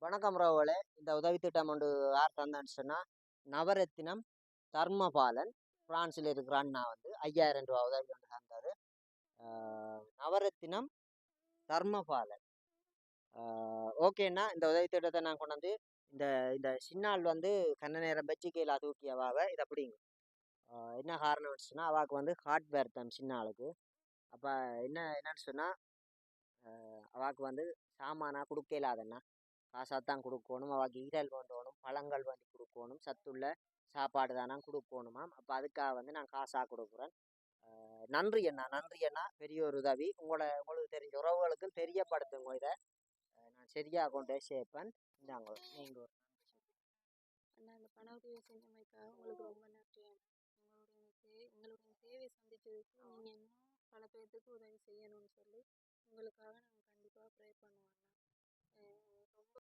வணக்கம் ராவலே. இந்த உதவி திட்டம் ஒன்று யார் தந்தான்னு சொன்னா நவரத்தினம் தர்மபாலன் பிரான்சில் இருக்கிற அண்ணா வந்து 5000 ரூபா உதவி ஒன்று தந்தாரு. நவரத்தினம் தர்மபாலன். ஓகேண்ணா, இந்த உதவி திட்டத்தை நான் கொண்டு வந்து இந்த இந்த சின்னால் வந்து கண்ண நேரம் பெச்சிக்கையில் தூக்கியவாவ இதை அப்படிங்க. என்ன காரணம்னு சொன்னால் அவாவுக்கு வந்து ஹார்ட்வேர் தான் சின்ன ஆளுக்கு. அப்போ என்னன்னு சொன்னால் அவாவுக்கு வந்து சாமானாக கொடுக்க இல்லாதண்ணா, காசாத்தான் கொடுக்கணும். அவாக்கு ஈரல் வேண்டணும், பழங்கள் வந்து கொடுக்கணும், சத்துள்ள சாப்பாடு தானா கொடுக்கணுமாம். அப்போ அதுக்காக வந்து நான் காசாக கொடுக்குறேன். நன்றி அண்ணா, நன்றி அண்ணா. பெரிய ஒரு உதவி. உங்களுக்கு தெரிஞ்ச உறவுகளுக்கும் தெரியப்படுத்துங்க. இதை நான் சரியாக கொண்டே சேர்ப்பேன். இந்தாங்க நீங்கள். அண்ணா, இந்த பண உதவி செஞ்சமைக்காக உங்களுக்கு ரொம்ப நன்றி அண்ணா. எங்களுடைய தேவை சந்திச்சதுக்கு நீங்கள் இன்னும் பல பேர்த்துக்கு உதவி செய்யணும்னு சொல்லி உங்களுக்காக நாங்கள் கண்டிப்பாக ப்ரே பண்ணுவோம் அண்ணா. ரொம்ப